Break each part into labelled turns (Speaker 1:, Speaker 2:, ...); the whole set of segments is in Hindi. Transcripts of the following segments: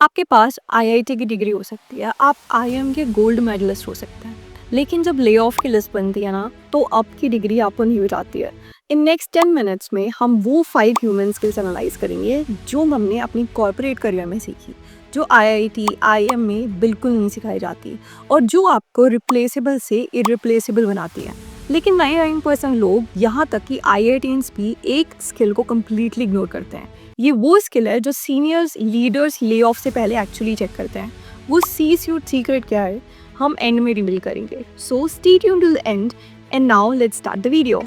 Speaker 1: आपके पास आईआईटी की डिग्री हो सकती है, आप आईएम के गोल्ड मेडलिस्ट हो सकते हैं, लेकिन जब ले ऑफ की लिस्ट बनती है ना, तो आपकी डिग्री आपको नहीं जाती है। इन नेक्स्ट 10 मिनट्स में हम वो 5 ह्यूमन स्किल्स एनालाइज करेंगे जो हमने अपनी कॉर्पोरेट करियर में सीखी, जो आईआईटी, आईएम में बिल्कुल नहीं सिखाई जाती और जो आपको रिप्लेसेबल से इरिप्लेसेबल बनाती है। लेकिन 99% लोग, यहाँ तक कि आईआईटीएंस भी एक स्किल को कम्प्लीटली इग्नोर करते हैं। ये वो स्किल है जो सीनियर्स लीडर्स ले ऑफ से पहले एक्चुअली चेक करते हैं। वो सी स्यूट सीक्रेट क्या है, हम एंड में रिवील करेंगे। So stay tuned till the end and now let's start the video.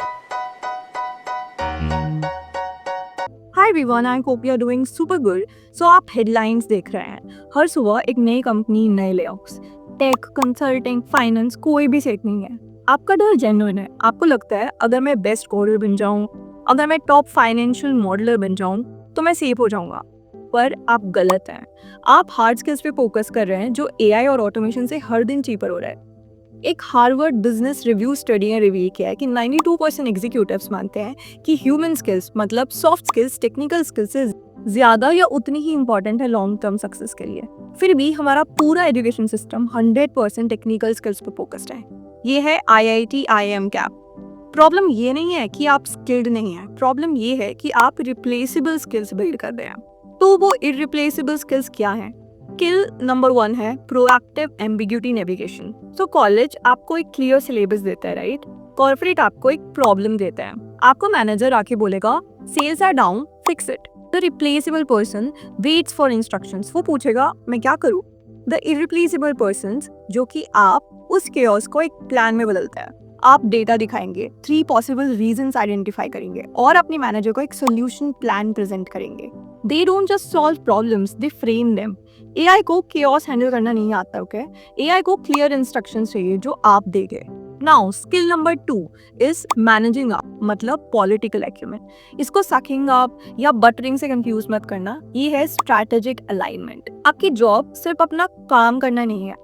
Speaker 1: Hi everyone, I hope you are doing super good. So आप हेडलाइंस देख रहे हैं, हर सुबह एक नई कंपनी, नए लेऑफ्स। टेक, कंसल्टिंग, फाइनेंस, कोई भी सेट नहीं है। आपका डर जेन्युइन है। आपको लगता है अगर मैं बेस्ट कोडर बन जाऊं, अगर मैं टॉप फाइनेंशियल मॉडलर बन जाऊं तो मैं सेफ हो जाऊंगा। पर आप गलत हैं। आप हार्ड स्किल्स पे फोकस कर रहे हैं जो एआई और ऑटोमेशन से हर दिन चीपर हो रहा है। एक हार्वर्ड बिजनेस रिव्यू स्टडी ने रिवील किया है कि 92% एग्जीक्यूटिव्स मानते हैं कि ह्यूमन स्किल्स मतलब सॉफ्ट स्किल्स टेक्निकल स्किल्स से ज्यादा या उतनी ही इंपॉर्टेंट है लॉन्ग टर्म सक्सेस के लिए। फिर भी हमारा पूरा एजुकेशन सिस्टम 100% टेक्निकल स्किल्स पर फोकस्ड है। ये है आईआईटी आईएम गैप। प्रॉब्लम ये नहीं है कि आप स्किल्ड नहीं है, प्रॉब्लम ये है कि आप रिप्लेसेबल स्किल्स बिल्ड कर रहे हैं। तो वो इरिप्लेसेबल स्किल्स क्या हैं? स्किल नंबर 1 है proactive ambiguity navigation. So college आपको एक क्लियर सिलेबस देता है, राइट? कॉर्पोरेट आपको एक प्रॉब्लम देता है। आपको मैनेजर आके बोलेगा sales are down, fix it. The replaceable person waits for instructions. वो पूछेगा मैं क्या करूं? द इरिप्लेसेबल पर्सन, जो कि आप उस केओस को एक प्लान में बदलता है। आप डेटा दिखाएंगे, 3 पॉसिबल रीजंस आइडेंटिफाई करेंगे और अपने मैनेजर को एक सोल्यूशन प्लान प्रेजेंट करेंगे। They don't just solve problems, they frame them. AI को केओस हैंडल करना नहीं आता, ओके? एआई को क्लियर इंस्ट्रक्शंस चाहिए जो आप देंगे। Now skill number 2 is managing up, मतलब पॉलिटिकल एक्यूमेन। इसको सकिंग अप या बटरिंग से कंफ्यूज मत करना। ये है स्ट्रैटेजिक अलाइनमेंट। आपकी जॉब सिर्फ अपना काम करना नहीं है,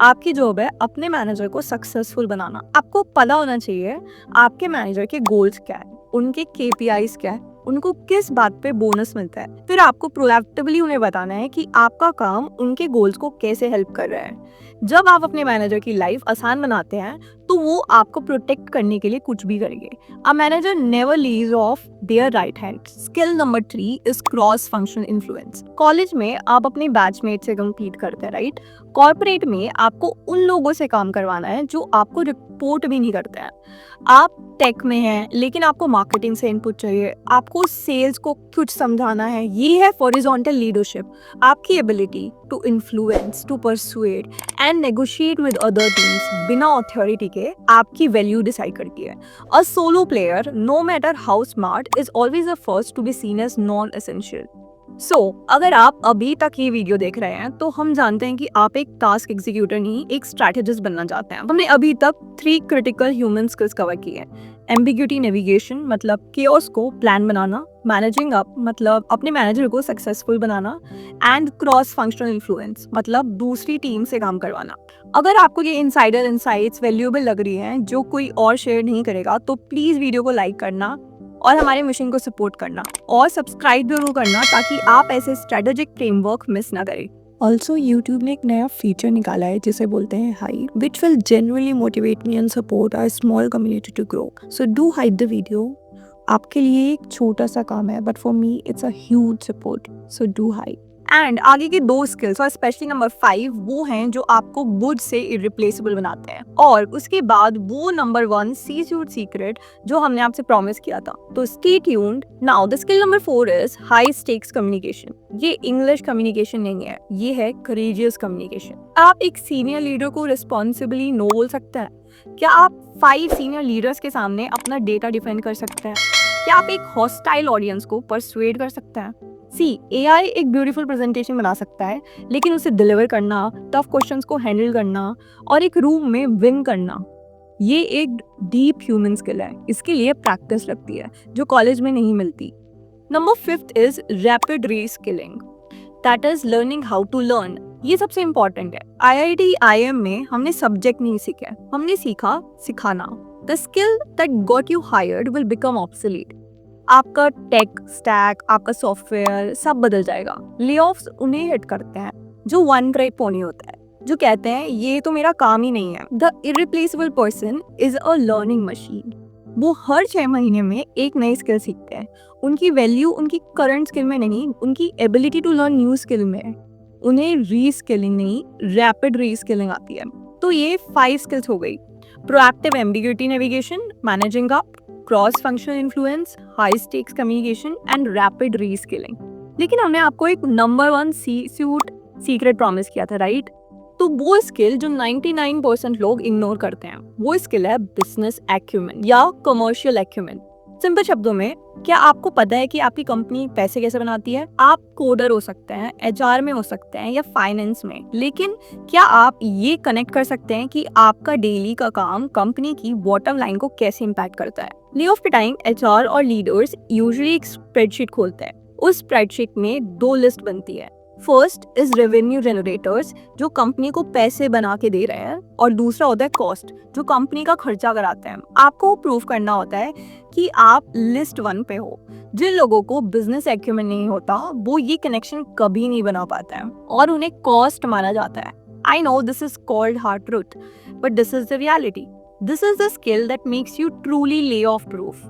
Speaker 1: आपकी जॉब है अपने मैनेजर को सक्सेसफुल बनाना। आपको पता होना चाहिए आपके मैनेजर के गोल्स क्या है, उनके केपीआईज क्या है, उनको किस बात पे बोनस मिलता है। फिर आपको प्रोएक्टिवली उन्हें बताना है कि आपका काम उनके गोल्स को कैसे हेल्प कर रहा है। जब आप अपने मैनेजर की लाइफ आसान बनाते हैं तो वो आपको प्रोटेक्ट करने के लिए कुछ भी करेंगे। A manager never leaves of their right hand. Skill number 3 is cross functional influence. College में आप अपने बैचमेट से कम्पीट करते हैं, राइट? कॉर्पोरेट में आपको उन लोगों से काम करवाना है जो आपको रिपोर्ट भी नहीं करते हैं। आप टेक में हैं लेकिन आपको मार्केटिंग से इनपुट चाहिए, आपको सेल्स को कुछ समझाना है। ये है हॉरिजॉन्टल लीडरशिप। आपकी ability to influence, to persuade and negotiate with other teams बिना अथॉरिटी के आपकी वैल्यू डिसाइड करती है। A solo player, no matter how smart, is always the first to be seen as non essential. अगर आप अभी तक ये वीडियो देख रहे हैं तो हम जानते हैं कि आप एक टास्क एग्जीक्यूटर नहीं, एक स्ट्रैटेजिस्ट बनना चाहते हैं। हमने अभी तक 3 क्रिटिकल ह्यूमन स्किल्स कवर किए हैं। एम्बिग्यूटी नेविगेशन मतलब केओस को प्लान बनाना, मैनेजिंग अप मतलब अपने मैनेजर को successful banana, and cross functional influence मतलब दूसरी टीम से काम करवाना। अगर आपको ये इनसाइडर इनसाइट्स वैल्यूएबल लग रही हैं जो कोई और शेयर नहीं करेगा तो प्लीज वीडियो को लाइक करना और हमारे मिशन को सपोर्ट करना और सब्सक्राइब जरूर करना ताकि आप ऐसे स्ट्रेटेजिक फ्रेमवर्क मिस ना करें। ऑल्सो यूट्यूब ने एक नया फीचर निकाला है जिसे बोलते हैं hide, which will genuinely motivate me and support our small community to grow. So do hide the video. आपके लिए एक छोटा सा काम है but for me it's a huge support, so do hide. And आगे की 2 स्किल्स और स्पेशली नंबर 5 वो हैं जो आपको गुड से इरिप्लेसेबल बनाते हैं। और उसके बाद वो नंबर 1 सी स्यूट सीक्रेट जो हमने आपसे प्रॉमिस किया था। तो stay tuned. Now the skill number 4 is high stakes communication. ये इंग्लिश कम्युनिकेशन नहीं है, ये है करेजियस कम्युनिकेशन। आप एक सीनियर लीडर को रिस्पॉन्सिबली नो बोल सकते हैं? क्या आप 5 सीनियर लीडर्स के सामने अपना डेटा डिफेंड कर सकते हैं? क्या आप एक हॉस्टाइल ऑडियंस को परसुएड कर सकते हैं? एआई एक ब्यूटीफुल प्रेजेंटेशन बना सकता है, लेकिन उसे डिलीवर करना, टफ क्वेश्चंस को हैंडल करना और एक रूम में विन करना, ये एक डीप ह्यूमन स्किल है। इसके लिए प्रैक्टिस लगती है जो कॉलेज में नहीं मिलती। Number 5 is rapid reskilling, that is learning how to learn. ये सबसे इंपॉर्टेंट है। आईआईटी आईएम में हमने सब्जेक्ट नहीं सीखा, हमने सीखा सिखाना। The skill that got you hired will become obsolete. आपका टेक स्टैक, आपका सॉफ्टवेयर सब बदल जाएगा। ले-ऑफ्स उन्हें हिट करते हैं जो वन ट्रिक पोनी होता है, जो कहते हैं ये तो मेरा काम ही नहीं है। The irreplaceable person is a learning machine. वो हर 6 महीने में एक नई स्किल सीखते हैं। उनकी वैल्यू उनकी करंट स्किल में नहीं, उनकी ability to learn new skill में है। उन्हें रीस्किलिंग नहीं, रैपिड रीस्किलिंग आती है। तो ये 5 स्किल्स हो गई। Proactive ambiguity navigation, managing up, cross functional influence, high stakes communication and rapid reskilling. लेकिन हमने आपको एक नंबर 1 सूट सीक्रेट प्रॉमिस किया था, राइट? तो वो स्किल जो 99% लोग इग्नोर करते हैं, वो स्किल है बिजनेस एक्यूमेन या कमर्शियल एक्यूमेन। सिंपल शब्दों में, क्या आपको पता है कि आपकी कंपनी पैसे कैसे बनाती है? आप कोडर हो सकते हैं, एचआर में हो सकते हैं या फाइनेंस में, लेकिन क्या आप ये कनेक्ट कर सकते हैं कि आपका डेली का काम कंपनी की बॉटम लाइन को कैसे इम्पैक्ट करता है? ले ऑफ के टाइम एचआर और लीडर्स यूजुअली एक स्प्रेडशीट खोलते हैं। उस स्प्रेडशीट में 2 लिस्ट बनती है। फर्स्ट इज रेवेन्यू जनरेटर्स, जो कंपनी को पैसे बना के दे रहे हैं, और दूसरा होता है कॉस्ट, जो कंपनी का खर्चा कराते हैं। आपको प्रूफ करना होता है कि आप लिस्ट 1 पे हो। जिन लोगों को बिजनेस एक्यूमेन नहीं होता, वो ये कनेक्शन कभी नहीं बना पाता है और उन्हें कॉस्ट माना जाता है। I know this is called hard truth, but this is the reality. This is the skill that makes you truly lay off proof.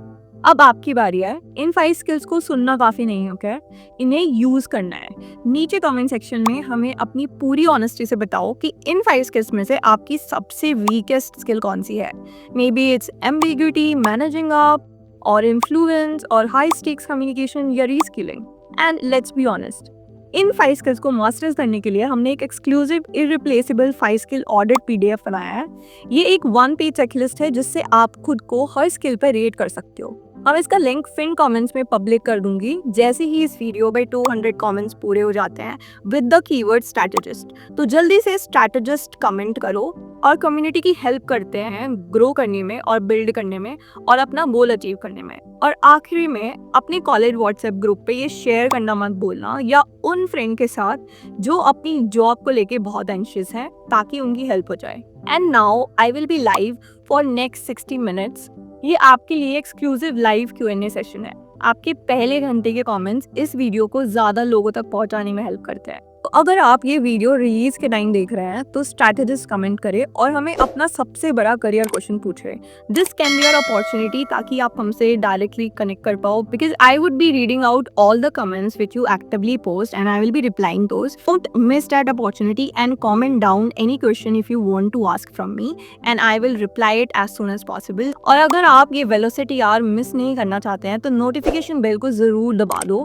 Speaker 1: अब आपकी बारी है। इन 5 स्किल्स को सुनना काफी नहीं है, क्या? इन्हें यूज करना है। नीचे कमेंट सेक्शन में हमें अपनी पूरी ऑनेस्टी से बताओ कि इन 5 स्किल्स में से आपकी सबसे वीकेस्ट स्किल कौन सी है। May be it's ambiguity, managing up, और इन्फ्लुएंस, और हाई स्टेक्स कम्युनिकेशन या reskilling. And let's be honest, in 5 skills को मास्टर्स करने के लिए हमने एक exclusive irreplaceable 5 skill audit PDF बनाया है। ये एक 1 पेज चेकलिस्ट है जिससे आप खुद को हर स्किल पर रेट कर सकते हो। हम इसका लिंक पिन कमेंट्स में पब्लिक कर दूंगी जैसे ही इस वीडियो में 200 कमेंट्स पूरे हो जाते हैं विद द कीवर्ड स्ट्रैटेजिस्ट। तो जल्दी से स्ट्रैटेजिस्ट कमेंट करो और कम्युनिटी की हेल्प करते हैं ग्रो करने में और बिल्ड करने में और अपना गोल अचीव करने में। और आखिरी में, अपने कॉलेज व्हाट्सएप ग्रुप पे ये शेयर करना मत भूलना, या उन फ्रेंड के साथ जो अपनी जॉब को लेके बहुत एंशियस हैं, ताकि उनकी हेल्प हो जाए। And now I will B live for next 60 minutes. ये आपके लिए एक्सक्लूसिव लाइव Q&A सेशन है। आपके पहले घंटे के कमेंट्स इस वीडियो को ज्यादा लोगों तक पहुंचाने में हेल्प करते हैं। तो अगर आप ये वीडियो रिलीज के टाइम देख रहे हैं तो स्ट्रैटेजिस्ट कमेंट करें और हमें अपना सबसे बड़ा करियर क्वेश्चन पूछे। This can be your opportunity, ताकि आप हमसे डायरेक्टली कनेक्ट कर पाओ, because I would be reading out all the comments which you actively post and I will be replying those. Don't miss that opportunity and comment down any question if you want to ask from me and I will reply it as soon as possible. और अगर आप ये वेलोसिटी आर मिस नहीं करना चाहते हैं तो नोटिफिकेशन बेल को जरूर दबा दो,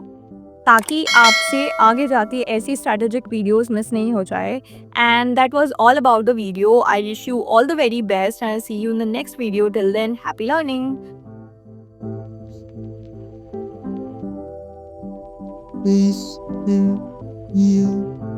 Speaker 1: ताकि आपसे आगे जाती ऐसी स्ट्रैटेजिक वीडियोस मिस नहीं हो जाए। And that was all about the video. I wish you all the very best and see you in the next video. Till then, happy learning.
Speaker 2: Please, you.